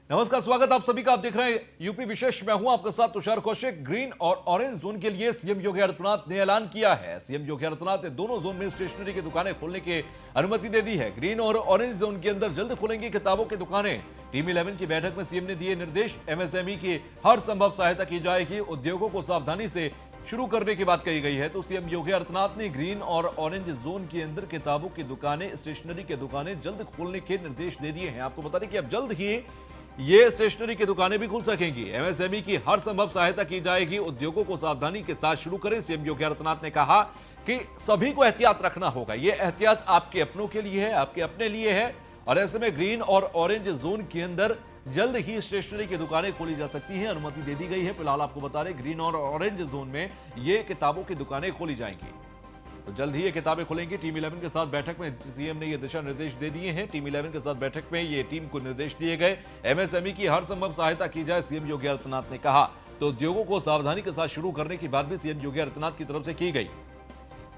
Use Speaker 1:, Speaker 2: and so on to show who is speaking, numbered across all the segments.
Speaker 1: नमस्कार, स्वागत आप सभी का। आप देख रहे हैं यूपी विशेष। मैं हूं आपके साथ तुषार कौशिक। ग्रीन और ऑरेंज जोन के लिए सीएम योगी आदित्यनाथ ने ऐलान किया है। सीएम योगी आदित्यनाथ ने दोनों जोन में स्टेशनरी की दुकानें खोलने की अनुमति दे दी है। ग्रीन और ऑरेंज जोन के अंदर जल्द खुलेंगी किताबों की दुकानें। टीम 11 की बैठक में सीएम ने दिए निर्देश। एमएसएमई की हर संभव सहायता की जाएगी। उद्योगों को सावधानी से शुरू करने की बात कही गई है। तो सीएम योगी आदित्यनाथ ने ग्रीन और ऑरेंज जोन के अंदर किताबों की दुकानें, स्टेशनरी की दुकानें जल्द खोलने के निर्देश दे दिए हैं। आपको बता दें कि अब जल्द ही ये स्टेशनरी की दुकानें भी खुल सकेंगी। एमएसएमई की हर संभव सहायता की जाएगी। उद्योगों को सावधानी के साथ शुरू करें। सीएम योगी आदित्यनाथ ने कहा कि सभी को एहतियात रखना होगा। ये एहतियात आपके अपनों के लिए है, आपके अपने लिए है। और ऐसे में ग्रीन और ऑरेंज जोन के अंदर जल्द ही स्टेशनरी की दुकानें खोली जा सकती हैं। अनुमति दे दी गई है। फिलहाल आपको बता रहे ग्रीन और ऑरेंज जोन में ये किताबों की दुकानें खोली जाएंगी। तो जल्द ही ये किताबें खुलेंगी। टीम 11 के साथ बैठक में सीएम ने ये दिशा निर्देश दे दिए हैं। टीम 11 के साथ बैठक में ये टीम को निर्देश दिए गए। एमएसएमई की हर संभव सहायता की जाए, सीएम योगी आदित्यनाथ ने कहा। तो उद्योगों को सावधानी के साथ शुरू करने की बात भी सीएम योगी आदित्यनाथ की तरफ से की गई।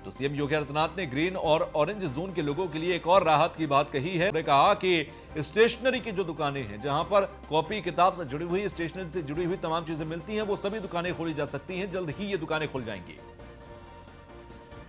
Speaker 1: तो सीएम योगी आदित्यनाथ ने ग्रीन और ऑरेंज जोन के लोगों के लिए एक और राहत की बात कही है। उन्होंने कहा कि स्टेशनरी की जो दुकानें हैं, जहां पर कॉपी किताब से जुड़ी हुई, स्टेशनरी से जुड़ी हुई तमाम चीजें मिलती हैं, वो सभी दुकानें खोली जा सकती हैं। जल्द ही ये दुकानें खुल जाएंगी।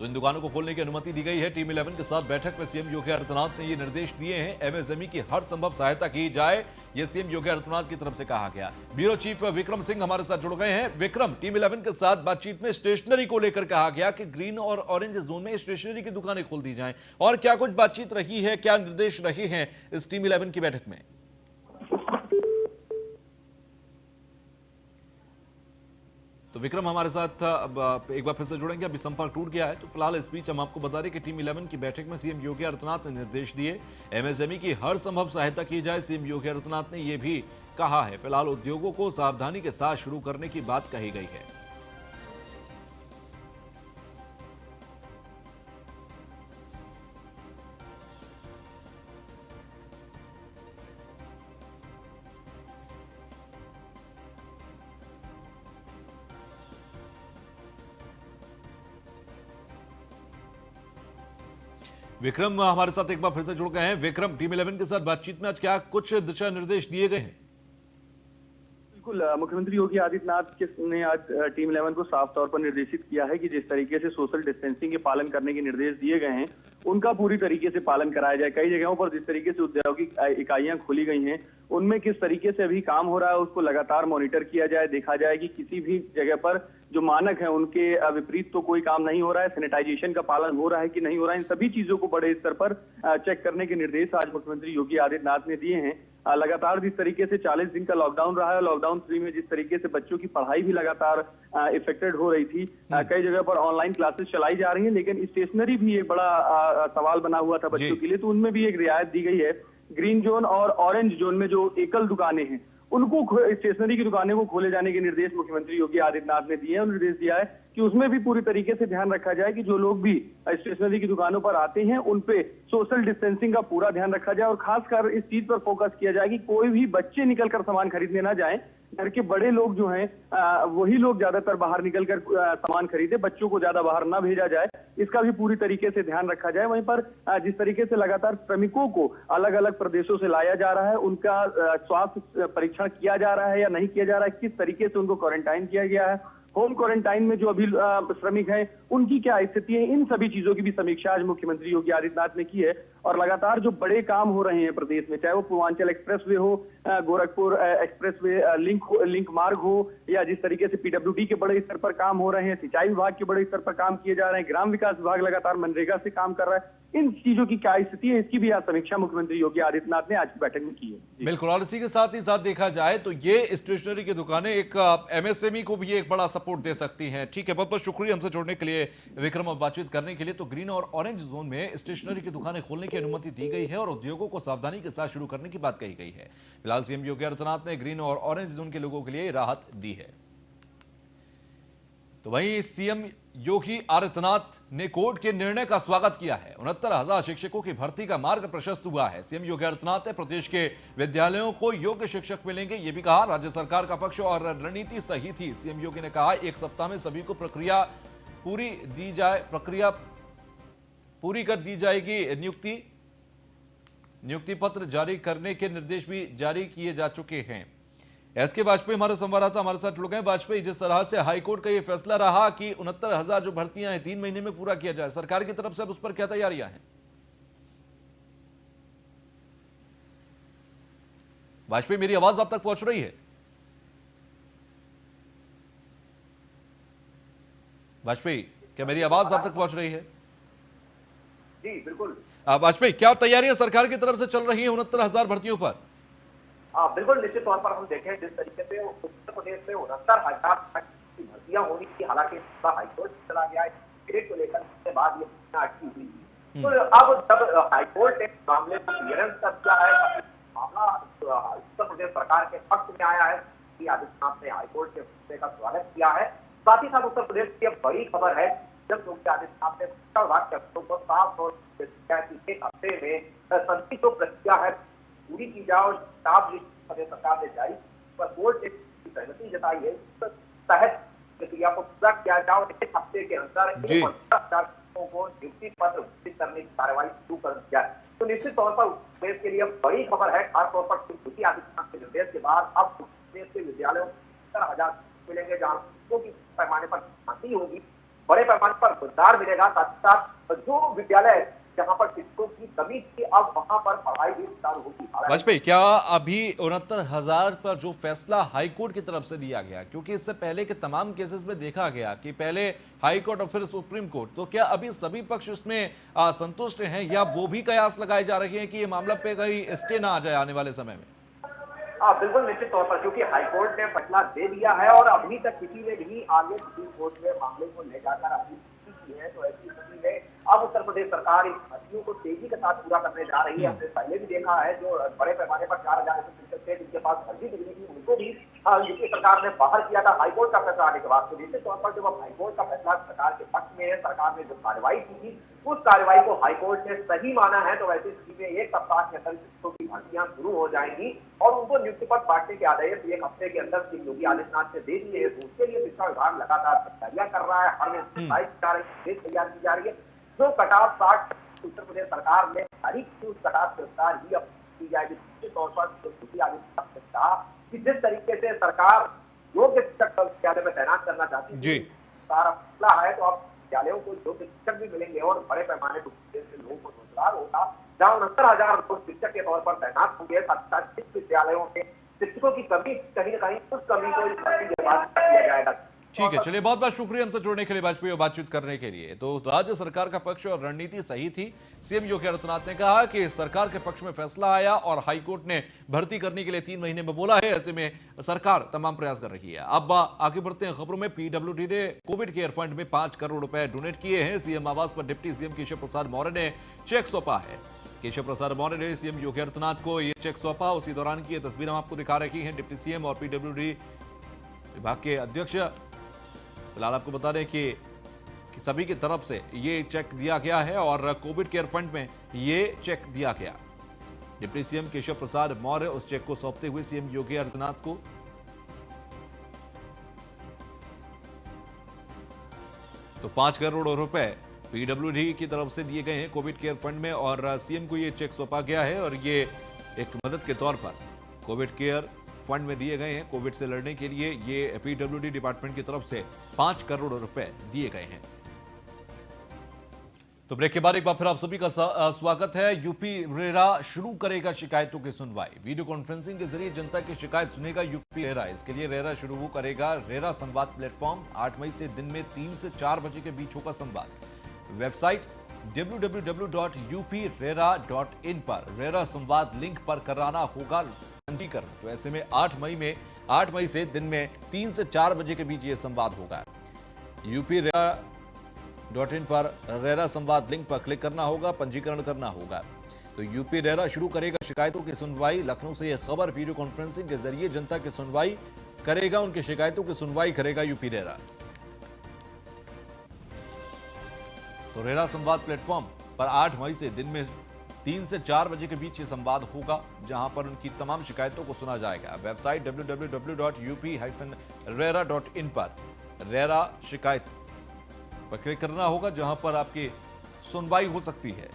Speaker 1: तो इन दुकानों को खोलने की अनुमति दी गई है। टीम 11 के साथ बैठक में सीएम योगी आदित्यनाथ ने ये निर्देश दिए हैं। एमएसएमई की हर संभव सहायता की जाए, ये सीएम योगी आदित्यनाथ की तरफ से कहा गया। ब्यूरो चीफ विक्रम सिंह हमारे साथ जुड़ गए हैं। विक्रम, टीम 11 के साथ बातचीत में स्टेशनरी को लेकर कहा गया कि ग्रीन और ऑरेंज जोन में स्टेशनरी की दुकानें खोल दी जाएं, और क्या कुछ बातचीत रही है, क्या निर्देश रहे हैं इस टीम 11 की बैठक में? तो विक्रम हमारे साथ अब एक बार फिर से जुड़ेंगे। अभी संपर्क टूट गया है। तो फिलहाल इस बीच हम आपको बता दें कि टीम 11 की बैठक में सीएम योगी आदित्यनाथ ने निर्देश दिए। एमएसएमई की हर संभव सहायता की जाए, सीएम योगी आदित्यनाथ ने यह भी कहा है। फिलहाल उद्योगों को सावधानी के साथ शुरू करने की बात कही गई है। विक्रम हमारे साथ एक बार फिर से जुड़ गए हैं। विक्रम, टीम 11 के साथ बातचीत में आज क्या कुछ दिशा निर्देश दिए गए हैं?
Speaker 2: बिल्कुल, मुख्यमंत्री योगी आदित्यनाथ ने आज टीम 11 को साफ तौर पर निर्देशित किया है कि जिस तरीके से सोशल डिस्टेंसिंग के पालन करने के निर्देश दिए गए हैं, उनका पूरी तरीके से पालन कराया जाए। कई जगहों पर जिस तरीके से औद्योगिक इकाइयां खोली गई हैं, उनमें किस तरीके से अभी काम हो रहा है, उसको लगातार मॉनिटर किया जाए, देखा जाए कि किसी भी जगह पर जो मानक है उनके विपरीत तो कोई काम नहीं हो रहा है, सैनिटाइजेशन का पालन हो रहा है कि नहीं हो रहा है। इन सभी चीजों को बड़े स्तर पर चेक करने के निर्देश आज मुख्यमंत्री योगी आदित्यनाथ ने दिए हैं। लगातार जिस तरीके से 40 दिन का लॉकडाउन रहा है, लॉकडाउन 3 में जिस तरीके से बच्चों की पढ़ाई भी लगातार इफेक्टेड हो रही थी, कई जगह पर ऑनलाइन क्लासेस चलाई जा रही हैं, लेकिन स्टेशनरी भी एक बड़ा सवाल बना हुआ था बच्चों के लिए, तो उनमें भी एक रियायत दी गई है। ग्रीन जोन और ऑरेंज जोन में जो एकल दुकानें हैं, उनको स्टेशनरी की दुकानें को खोले जाने के निर्देश मुख्यमंत्री योगी आदित्यनाथ ने दिए हैं। और निर्देश दिया है कि उसमें भी पूरी तरीके से ध्यान रखा जाए कि जो लोग भी स्टेशनरी की दुकानों पर आते हैं, उन पे सोशल डिस्टेंसिंग का पूरा ध्यान रखा जाए। और खासकर इस चीज पर फोकस किया जाए कि कोई भी बच्चे निकलकर सामान खरीदने ना जाएं। घर के बड़े लोग जो हैं, वही लोग ज्यादातर बाहर निकलकर सामान खरीदे, बच्चों को ज्यादा बाहर ना भेजा जाए, इसका भी पूरी तरीके से ध्यान रखा जाए। वहीं पर जिस तरीके से लगातार श्रमिकों को अलग अलग प्रदेशों से लाया जा रहा है, उनका स्वास्थ्य परीक्षण किया जा रहा है या नहीं किया जा रहा है, किस तरीके से उनको क्वारंटाइन किया गया है, होम क्वारंटाइन में जो अभी श्रमिक हैं उनकी क्या स्थिति है, इन सभी चीजों की भी समीक्षा आज मुख्यमंत्री योगी आदित्यनाथ ने की है। और लगातार जो बड़े काम हो रहे हैं प्रदेश में, चाहे वो पूर्वांचल एक्सप्रेसवे हो, गोरखपुर एक्सप्रेसवे लिंक मार्ग हो, या जिस तरीके से पीडब्ल्यूडी के बड़े स्तर पर काम हो रहे हैं, सिंचाई विभाग के बड़े स्तर पर काम किए जा रहे हैं, ग्राम विकास विभाग लगातार मनरेगा से काम कर रहा है, इन चीजों की क्या स्थिति है, इसकी भी आज समीक्षा मुख्यमंत्री योगी आदित्यनाथ ने आज की बैठक में की है।
Speaker 1: बिल्कुल, और इसी के साथ ही साथ देखा जाए तो ये स्टेशनरी की दुकानें एक एमएसएमई को भी एक बड़ा सपोर्ट दे सकती हैं। ठीक है, बहुत बहुत शुक्रिया हमसे जुड़ने के लिए विक्रम, और बातचीत करने के लिए। तो ग्रीन और ऑरेंज जोन में स्टेशनरी की दुकानें खोलने की अनुमति दी गई है और उद्योगों को सावधानी के साथ शुरू करने की बात कही गई है। फिलहाल सीएम योगी आदित्यनाथ ने ग्रीन और ऑरेंज जोन के लोगों के लिए राहत दी है। तो वहीं सीएम योगी आदित्यनाथ ने कोर्ट के निर्णय का स्वागत किया है। 69,000 शिक्षकों की भर्ती का मार्ग प्रशस्त हुआ है। सीएम योगी आदित्यनाथ ने प्रदेश के विद्यालयों को योग्य शिक्षक मिलेंगे, यह भी कहा। राज्य सरकार का पक्ष और रणनीति सही थी। सीएम योगी ने कहा, एक सप्ताह में सभी को प्रक्रिया पूरी कर दी जाएगी नियुक्ति। नियुक्ति पत्र जारी करने के निर्देश भी जारी किए जा चुके हैं। एसके वाजपेयी हमारे संवाददाता हमारे साथ जुड़ गए। वाजपेयी, जिस तरह से हाईकोर्ट का यह फैसला रहा कि 69,000 जो भर्तियां हैं 3 महीने में पूरा किया जाए, सरकार की तरफ से अब उस पर क्या तैयारियां हैं? वाजपेयी, मेरी आवाज आप तक पहुंच रही है? वाजपेयी, क्या मेरी आवाज आप तक पहुंच रही है?
Speaker 2: जी बिल्कुल।
Speaker 1: वाजपेयी, क्या तैयारियां सरकार की तरफ से चल रही हैं 69,000 भर्तियों पर?
Speaker 2: बिल्कुल, निश्चित तौर पर हम देखें जिस तरीके से उत्तर प्रदेश में 69,000 की भर्तियां होनी थी, हालांकि हाईकोर्ट चला गया है ग्रेड को लेकर, उसके बाद ये अटकी हुई थी। तो अब जब हाईकोर्ट ने मामले को क्लियरेंस कर दिया है, मामला उत्तर प्रदेश सरकार के पक्ष में आया है, योगी आदित्यनाथ ने हाईकोर्ट के फैसले का स्वागत किया है। साथ ही साथ उत्तर प्रदेश की बड़ी खबर है, जब योगी आदित्यनाथ ने शिक्षा विभाग के अफसरों को साफ तौर पर कि एक हफ्ते में सभी जो प्रक्रिया है पूरी की जाए और किताब प्रदेश सरकार ने जारी पर बोर्ड ने सहमति जताई है, तहत प्रक्रिया को पूरा किया जाए और एक हफ्ते के अंदर 15,000 को नियुक्ति पत्र घोषित करने की कार्रवाई शुरू कर दी जाए। तो निश्चित तौर पर देश के लिए बड़ी खबर है, खासतौर पर योगी आदित्यनाथ के निर्देश के बाद अब प्रदेश के विद्यालयों को 70,000 मिलेंगे, जहाँ की पैमाने पर शांति होगी, बड़े पैमाने पर रोजगार मिलेगा। साथ ही साथ जो विद्यालय जहां पर शिक्षकों की कमी थी, अब वहां पर पढ़ाई भी चालू होगी।
Speaker 1: वाजपेयी, क्या अभी 69,000 पर जो फैसला हाईकोर्ट की तरफ से लिया गया, क्योंकि इससे पहले के तमाम केसेस में देखा गया कि पहले हाईकोर्ट और फिर सुप्रीम कोर्ट, तो क्या अभी सभी पक्ष इसमें संतुष्ट हैं या वो भी कयास लगाए जा रहे हैं कि ये मामला पे कहीं स्टे ना आ जाए आने वाले समय में?
Speaker 2: बिल्कुल, निश्चित तौर पर क्योंकि हाईकोर्ट ने फैसला दे दिया है और अभी तक किसी ने भी आगे सुप्रीम कोर्ट में मामले को ले जाकर अपनी की है, तो ऐसी स्थिति में अब उत्तर प्रदेश सरकार इन भर्तियों को तेजी के साथ पूरा करने जा रही है। हमने पहले भी देखा है, जो बड़े पैमाने पर 4,000 शिक्षक थे जिनके पास फर्जी डिग्री थी, उनको भी यूपी सरकार ने बाहर किया था हाईकोर्ट का फैसला आने के बाद। तो निश्चित तौर पर जब अब हाईकोर्ट का फैसला सरकार के पक्ष में है, सरकार ने जो कार्रवाई की थी उस कार्रवाई को हाईकोर्ट ने सही माना है, तो वैसी स्थिति में एक सप्ताह के अंदर शिक्षकों की भर्तियां शुरू हो जाएंगी और उनको नियुक्ति पत्र बांटने के आदेश एक हफ्ते के अंदर योगी आदित्यनाथ ने दे दिए। तो उसके लिए शिक्षा विभाग लगातार तैयारियां कर रहा है, हर तैयार की जा रही है। जो कटाव 60 उत्तर प्रदेश सरकार ने हरी उस कटाव के अनुसार ही अब की जाएगी। निश्चित तौर पर योगी आदित्यनाथ ने कहा कि जिस तरीके से सरकार योग्य शिक्षक विद्यालय में तैनात करना चाहती है, सारा फैसला है, तो अब विद्यालयों को योग्य शिक्षक भी मिलेंगे और बड़े पैमाने पर लोगों को रोजगार होगा, जहाँ 69,000 लोग शिक्षक के तौर पर तैनात होंगे। साथ ही विद्यालयों में शिक्षकों की कमी कहीं न कहीं उस कमी को इस भर्ती के बाद किया जाएगा।
Speaker 1: ठीक है, चलिए, बहुत बहुत शुक्रिया हमसे जुड़ने के लिए वाजपेयी और बातचीत करने के लिए। तो राज्य सरकार का पक्ष और रणनीति सही थी। सीएम योगी आदित्यनाथ ने कहा कि सरकार के पक्ष में फैसला आया और हाईकोर्ट ने भर्ती करने के लिए 3 महीने में बोला है, ऐसे में सरकार तमाम प्रयास कर रही है। अब आगे बढ़ते हैं खबरों में। पीडब्ल्यूडी ने कोविड केयर फंड में 5 करोड़ रुपए डोनेट किए हैं। सीएम आवास पर डिप्टी सीएम केशव प्रसाद मौर्य ने चेक सौंपा है। केशव प्रसाद मौर्य ने सीएम योगी आदित्यनाथ को यह चेक सौंपा। उसी दौरान की तस्वीर हम आपको दिखा रही हैं। डिप्टी सीएम और पीडब्ल्यूडी विभाग के अध्यक्ष, फिलहाल आपको बता दें कि सभी की तरफ से ये चेक दिया गया है और कोविड केयर फंड में ये चेक दिया गया। डिप्टी सीएम केशव प्रसाद मौर्य उस चेक को सौंपते हुए सीएम योगी आदित्यनाथ को तो 5 करोड़ रुपए पीडब्ल्यूडी की तरफ से दिए गए हैं कोविड केयर फंड में और सीएम को ये चेक सौंपा गया है और ये एक मदद के तौर पर कोविड केयर फंड में दिए गए हैं। कोविड से लड़ने के लिए ये पीडब्ल्यूडी डिपार्टमेंट की तरफ से 5 करोड़ रुपए दिए गए हैं। तो ब्रेक के बाद एक बार फिर आप सभी का स्वागत है। यूपी रेरा शुरू करेगा शिकायतों की सुनवाई। वीडियो कॉन्फ्रेंसिंग के जरिए जनता की शिकायत सुनेगा यूपी रेरा। इसके लिए रेरा शुरू करेगा रेरा संवाद प्लेटफॉर्म। 8 मई से दिन में 3 से 4 बजे के बीच होगा संवाद। वेबसाइट www.uprera.in पर रेरा संवाद लिंक पर कराना होगा पंजीकरण। तो ऐसे में 8 मई से दिन में 3 से 4 बजे के बीच ये संवाद होगा। uprera.in पर रेरा संवाद लिंक पर क्लिक करना होगा, पंजीकरण करना होगा। तो यूपी रेरा शुरू करेगा शिकायतों की सुनवाई। लखनऊ से यह खबर। वीडियो कॉन्फ्रेंसिंग के जरिए जनता की सुनवाई करेगा, उनकी शिकायतों की सुनवाई करेगा यूपी रेरा। तो रेरा संवाद प्लेटफॉर्म पर 8 मई से दिन में 3 से 4 बजे के बीच ये संवाद होगा, जहां पर उनकी तमाम शिकायतों को सुना जाएगा। वेबसाइट www.up-rera.in पर रेरा शिकायत पर क्लिक करना होगा, जहां पर आपकी सुनवाई हो सकती है।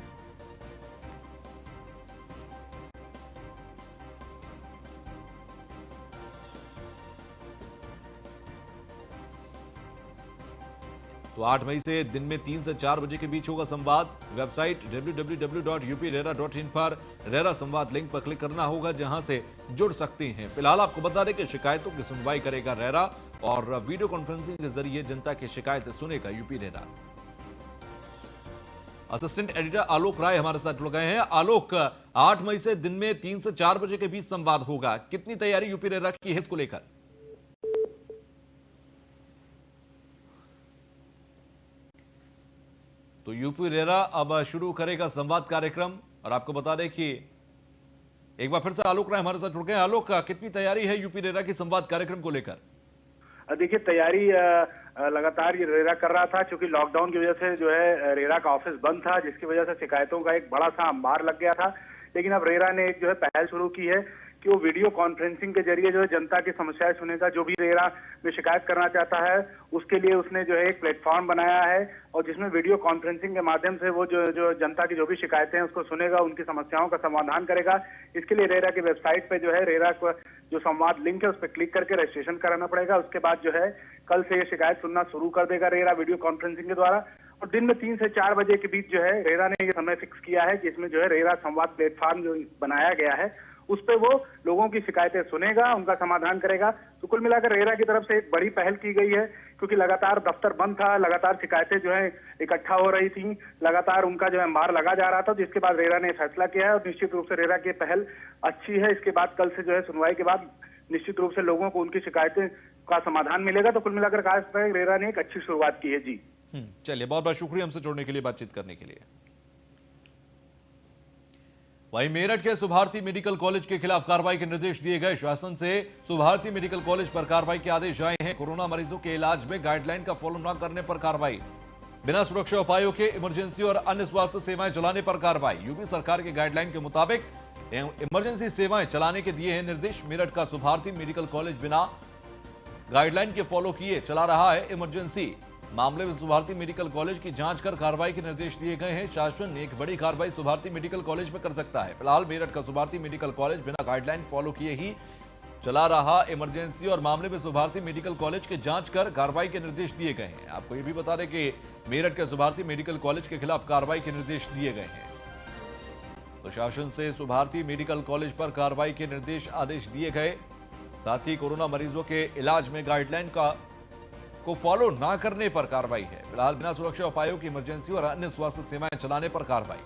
Speaker 1: तो 8 मई से दिन में 3 से 4 बजे के बीच होगा संवाद। वेबसाइट www.upRERA.in पर रेरा संवाद लिंक पर क्लिक करना होगा, जहां से जुड़ सकते हैं। फिलहाल आपको बता दें कि शिकायतों की सुनवाई करेगा रेरा और वीडियो कॉन्फ्रेंसिंग के जरिए जनता की शिकायतें सुनेगा UP RERA. Assistant editor Alok Rai हमारे साथ जुड़ गए हैं। आलोक, 8 मई से दिन में 3 से 4 बजे के बीच संवाद होगा, कितनी तैयारी यूपी रेरा की है इसको लेकर? तो यूपी रेरा अब शुरू करेगा संवाद कार्यक्रम और आपको बता दें कि एक बार फिर से आलोक राय हमारे साथ जुड़ गए हैं। आलोक, कितनी तैयारी है यूपी रेरा की संवाद कार्यक्रम को लेकर?
Speaker 3: देखिए, तैयारी लगातार ये रेरा कर रहा था, क्योंकि लॉकडाउन की वजह से जो है रेरा का ऑफिस बंद था, जिसकी वजह से शिकायतों का एक बड़ा सा अंबार लग गया था। लेकिन अब रेरा ने एक जो है पहल शुरू की है कि वो वीडियो कॉन्फ्रेंसिंग के जरिए जो है जनता की समस्याएं सुनेगा। जो भी रेरा में शिकायत करना चाहता है उसके लिए उसने जो है एक प्लेटफॉर्म बनाया है, और जिसमें वीडियो कॉन्फ्रेंसिंग के माध्यम से वो जो जनता की जो भी शिकायतें हैं उसको सुनेगा, उनकी समस्याओं का समाधान करेगा। इसके लिए रेरा की वेबसाइट पे जो है रेरा को जो संवाद लिंक है उस पर क्लिक करके रजिस्ट्रेशन कराना पड़ेगा। उसके बाद जो है कल से ये शिकायत सुनना शुरू कर देगा रेरा वीडियो कॉन्फ्रेंसिंग के द्वारा। और दिन में 3 से 4 बजे के बीच जो है रेरा ने ये समय फिक्स किया है कि इसमें जो है रेरा संवाद प्लेटफॉर्म जो बनाया गया है उस पे वो लोगों की शिकायतें सुनेगा, उनका समाधान करेगा। तो कुल मिलाकर रेरा की तरफ से एक बड़ी पहल की गई है, क्योंकि लगातार दफ्तर बंद था, लगातार शिकायतें जो है इकट्ठा हो रही थी, लगातार उनका जो है मार लगा जा रहा था, जिसके बाद रेरा ने फैसला किया है। और निश्चित रूप से रेरा की पहल अच्छी है। इसके बाद कल से जो है सुनवाई के बाद निश्चित रूप से लोगों को उनकी शिकायतें का समाधान मिलेगा। तो कुल मिलाकर कहा सकता है रेरा ने एक अच्छी शुरुआत की है। जी
Speaker 1: चलिए, बहुत बहुत शुक्रिया हमसे जुड़ने के लिए, बातचीत करने के लिए। वहीं मेरठ के सुभारती मेडिकल कॉलेज के खिलाफ कार्रवाई के निर्देश दिए गए। शासन से सुभारती मेडिकल कॉलेज पर कार्रवाई के आदेश आए हैं। कोरोना मरीजों के इलाज में गाइडलाइन का फॉलो न करने पर कार्रवाई, बिना सुरक्षा उपायों के इमरजेंसी और अन्य स्वास्थ्य सेवाएं चलाने पर कार्रवाई। यूपी सरकार के गाइडलाइन के मुताबिक इमरजेंसी सेवाएं चलाने के दिए हैं निर्देश। मेरठ का सुभारती मेडिकल कॉलेज बिना गाइडलाइन के फॉलो किए चला रहा है इमरजेंसी। मामले में सुभारती मेडिकल कॉलेज की जांच कर कार्रवाई के निर्देश दिए गए हैं। शासन एक बड़ी कार्रवाई सुभारती मेडिकल कॉलेज में कर सकता है। फिलहाल मेरठ का सुभारती मेडिकल कॉलेज बिना गाइडलाइन फॉलो किए ही चला रहा इमरजेंसी, और मामले में सुभारती मेडिकल कॉलेज की जांच कर कार्रवाई के निर्देश दिए गए हैं। आपको यह भी बता दें कि मेरठ के सुभारती मेडिकल कॉलेज के खिलाफ कार्रवाई के निर्देश दिए गए हैं। प्रशासन से सुभारती मेडिकल कॉलेज पर कार्रवाई के निर्देश आदेश दिए गए। साथ ही कोरोना मरीजों के इलाज में गाइडलाइन को फॉलो ना करने पर कार्रवाई है। फिलहाल बिना सुरक्षा उपायों की इमरजेंसी और अन्य स्वास्थ्य सेवाएं चलाने पर कार्रवाई।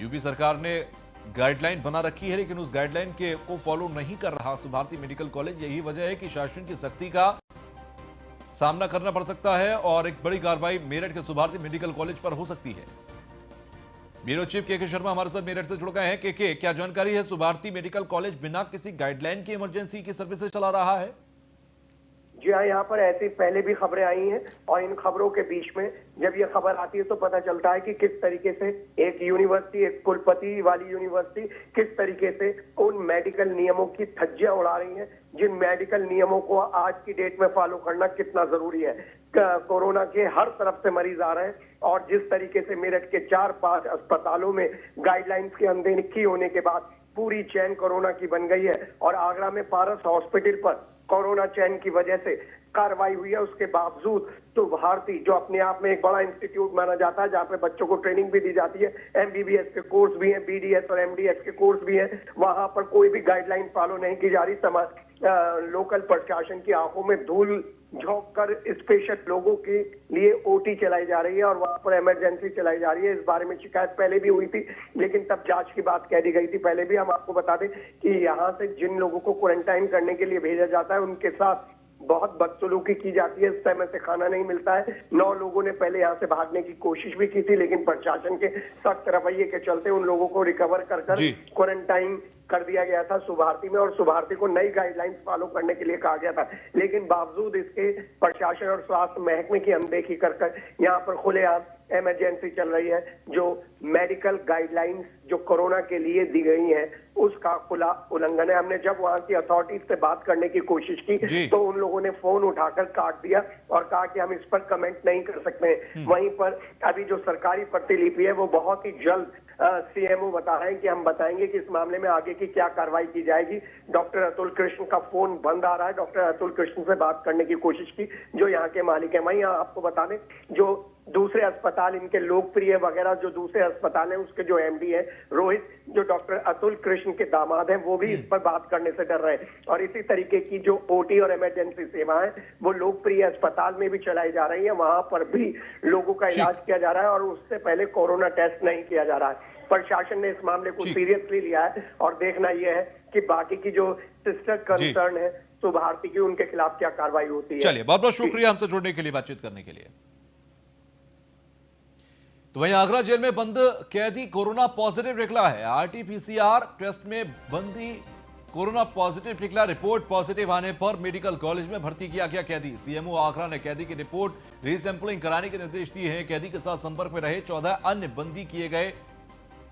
Speaker 1: यूपी सरकार ने गाइडलाइन बना रखी है, लेकिन उस गाइडलाइन को फॉलो नहीं कर रहा सुभारती मेडिकल कॉलेज। यही वजह है कि शासन की सख्ती का सामना करना पड़ सकता है और एक बड़ी कार्रवाई मेरठ के सुभारती मेडिकल कॉलेज पर हो सकती है। ब्यूरो चीफ के शर्मा हमारे साथ मेरठ से जुड़ गए हैं। के क्या जानकारी है? सुभारती मेडिकल कॉलेज बिना किसी गाइडलाइन के इमरजेंसी की सर्विसेज चला रहा है?
Speaker 4: जी हाँ, यहाँ पर ऐसी पहले भी खबरें आई हैं, और इन खबरों के बीच में जब ये खबर आती है तो पता चलता है कि किस तरीके से एक यूनिवर्सिटी, एक कुलपति वाली यूनिवर्सिटी किस तरीके से उन मेडिकल नियमों की धज्जियां उड़ा रही हैं, जिन मेडिकल नियमों को आज की डेट में फॉलो करना कितना जरूरी है। कोरोना के हर तरफ से मरीज आ रहे हैं, और जिस तरीके से मेरठ के 4-5 अस्पतालों में गाइडलाइंस की अनदेखी होने के बाद पूरी चैन कोरोना की बन गई है, और आगरा में पारस हॉस्पिटल पर कोरोना चैन की वजह से कार्रवाई हुई है। उसके बावजूद तो भारती, जो अपने आप में एक बड़ा इंस्टीट्यूट माना जाता है, जहाँ पे बच्चों को ट्रेनिंग भी दी जाती है, MBBS के कोर्स भी हैं, BDS और MDS के कोर्स भी हैं, वहां पर कोई भी गाइडलाइन फॉलो नहीं की जा रही। लोकल प्रशासन की आंखों में धूल झोंक कर स्पेशल लोगों के लिए OT चलाई जा रही है, और वहां पर इमरजेंसी चलाई जा रही है। इस बारे में शिकायत पहले भी हुई थी, लेकिन तब जांच की बात कह दी गई थी। पहले भी हम आपको बता दें कि यहाँ से जिन लोगों को क्वारंटाइन करने के लिए भेजा जाता है उनके साथ बहुत बदसलूकी की जाती है। समय से खाना नहीं मिलता है। 9 लोगों ने पहले यहाँ से भागने की कोशिश भी की थी, लेकिन प्रशासन के सख्त रवैये के चलते उन लोगों को रिकवर कर क्वारंटाइन कर दिया गया था सुभारती में, और सुभारती को नई गाइडलाइंस फॉलो करने के लिए कहा गया था। लेकिन बावजूद इसके प्रशासन और स्वास्थ्य महकमे की अनदेखी कर यहाँ पर खुलेआम इमरजेंसी चल रही है। जो मेडिकल गाइडलाइंस जो कोरोना के लिए दी गई हैं उसका खुला उल्लंघन है। हमने जब वहां की अथॉरिटीज से बात करने की कोशिश की तो उन लोगों ने फोन उठाकर काट दिया और कहा कि हम इस पर कमेंट नहीं कर सकते हैं। वहीं पर अभी जो सरकारी प्रतिलिपि है वो बहुत ही जल्द सीएमओ बता रहे हैं कि हम बताएंगे कि इस मामले में आगे की क्या कार्रवाई की जाएगी। डॉक्टर अतुल कृष्ण का फोन बंद आ रहा है। डॉक्टर अतुल कृष्ण से बात करने की कोशिश की, जो यहाँ के मालिक है। वहीं आपको बता दें, जो दूसरे अस्पताल इनके लोकप्रिय वगैरह जो दूसरे अस्पताल हैं, उसके जो एमडी है रोहित, जो डॉक्टर अतुल कृष्ण के दामाद हैं, वो भी इस पर बात करने से डर रहे हैं। और इसी तरीके की जो ओटी और इमरजेंसी सेवाएं वो लोकप्रिय अस्पताल में भी चलाई जा रही है, वहां पर भी लोगों का इलाज किया जा रहा है और उससे पहले कोरोना टेस्ट नहीं किया जा रहा है। प्रशासन ने इस मामले को सीरियसली लिया है और देखना यह है कि बाकी की जो सिस्टर कंसर्न है सुभारती की, उनके खिलाफ क्या कार्रवाई होती है।
Speaker 1: चलिए, बहुत बहुत शुक्रिया हमसे जुड़ने के लिए, बातचीत करने के लिए। तो वहीं आगरा जेल में बंद कैदी कोरोना पॉजिटिव निकला है। आरटीपीसीआर टेस्ट में बंदी कोरोना पॉजिटिव निकला। रिपोर्ट पॉजिटिव आने पर मेडिकल कॉलेज में भर्ती किया गया कैदी। सीएमओ आगरा ने कैदी की रिपोर्ट रीसैंपलिंग कराने के निर्देश दिए हैं। कैदी के साथ संपर्क में रहे 14 अन्य बंदी किए गए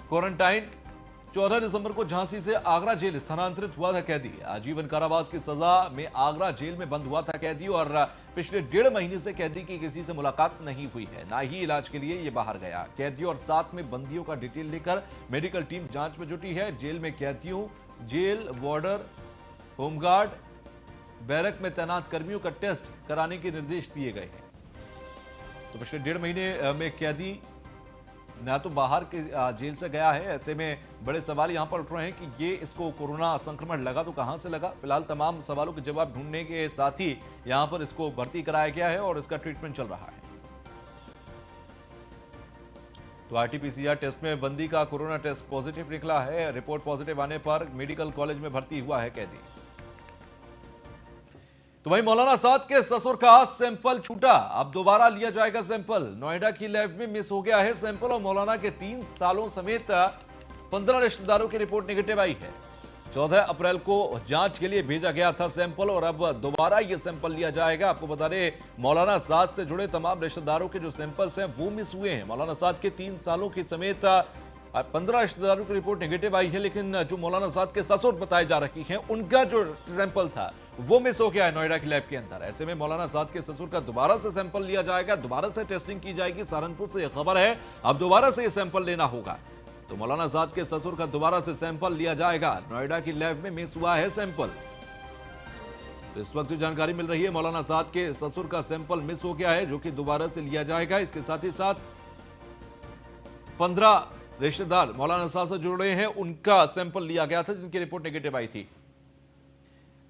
Speaker 1: क्वारंटाइन। 14 दिसंबर को झांसी से आगरा जेल स्थानांतरित हुआ था कैदी। आजीवन कारावास की सजा में आगरा जेल में बंद हुआ था कैदी और पिछले 1.5 महीने से कैदी की किसी से मुलाकात नहीं हुई है, ना ही इलाज के लिए ये बाहर गया। कैदियों और साथ में बंदियों का डिटेल लेकर मेडिकल टीम जांच में जुटी है। जेल में कैदियों, जेल वार्डर, होमगार्ड, बैरक में तैनात कर्मियों का टेस्ट कराने के निर्देश दिए गए हैं। तो पिछले 1.5 महीने में कैदी ना तो बाहर के जेल से गया है। ऐसे में बड़े सवाल यहां पर उठ रहे हैं कि ये इसको कोरोना संक्रमण लगा तो कहां से लगा। फिलहाल तमाम सवालों के जवाब ढूंढने के साथ ही यहां पर इसको भर्ती कराया गया है और इसका ट्रीटमेंट चल रहा है। तो आरटीपीसीआर टेस्ट में बंदी का कोरोना टेस्ट पॉजिटिव निकला है। रिपोर्ट पॉजिटिव आने पर मेडिकल कॉलेज में भर्ती हुआ है कैदी। तो वहीं मौलाना साद के ससुर का सैंपल छूटा, अब दोबारा लिया जाएगा सैंपल। नोएडा की लैब में मिस हो गया है सैंपल और मौलाना के 3 सालों समेत 15 रिश्तेदारों की रिपोर्ट नेगेटिव आई है। 14 अप्रैल को जांच के लिए भेजा गया था सैंपल और अब दोबारा यह सैंपल लिया जाएगा। आपको बता दें, मौलाना साद से जुड़े तमाम रिश्तेदारों के जो सैंपल्स हैं वो मिस हुए हैं। मौलाना साद के 3 सालों की समेत 15 रिश्तेदारों की रिपोर्ट नेगेटिव आई है, लेकिन जो मौलाना साद के ससुर बताए जा रही हैं उनका जो सैंपल था वो मिस हो गया है नोएडा की लैब के अंदर। ऐसे में मौलाना साद के ससुर का दोबारा से सैंपल लिया जाएगा, दोबारा से टेस्टिंग की जाएगी। सहारनपुर से यह खबर है, अब दोबारा से यह सैंपल लेना होगा। तो मौलाना साद के ससुर का दोबारा से सैंपल लिया जाएगा। नोएडा की लैब में मिस हुआ है सैंपल। तो इस वक्त जो जानकारी मिल रही है, मौलाना साद के ससुर का सैंपल मिस हो गया है, जो कि दोबारा से लिया जाएगा। इसके साथ ही साथ 15 रिश्तेदार मौलाना साहब से जुड़े हैं, उनका सैंपल लिया गया था जिनकी रिपोर्ट नेगेटिव आई थी।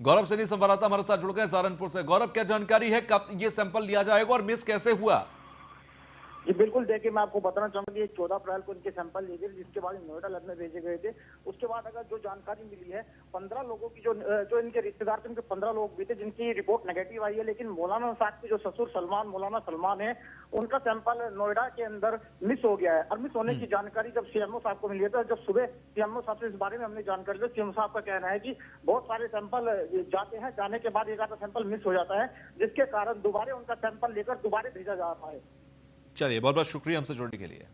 Speaker 1: गौरव सैनी संवाददाता हमारे साथ जुड़ गए सहारनपुर से। गौरव, क्या जानकारी है, कब ये सैंपल लिया जाएगा और मिस कैसे हुआ?
Speaker 5: जी बिल्कुल, देखिए मैं आपको बताना चाहूंगा कि 14 अप्रैल को इनके सैंपल लिए गए, जिसके बाद नोएडा लैब में भेजे गए थे। उसके बाद अगर जो जानकारी मिली है, 15 लोगों की जो इनके रिश्तेदार थे, उनके 15 लोग भी थे जिनकी रिपोर्ट नेगेटिव आई है। लेकिन मौलाना साहब के जो ससुर मौलाना सलमान है, उनका सैंपल नोएडा के अंदर मिस हो गया है। और मिस होने की जानकारी जब सीएमओ साहब को मिली है, तो जब सुबह सीएमओ साहब से इस बारे में हमने जानकारी ली, सीएमओ साहब का कहना है कि बहुत सारे सैंपल जाते हैं, जाने के बाद एक आधा सैंपल मिस हो जाता है, जिसके कारण दोबारा उनका सैंपल लेकर दोबारा भेजा जा रहा है।
Speaker 1: चलिए, बहुत बहुत शुक्रिया हमसे जुड़ने के लिए।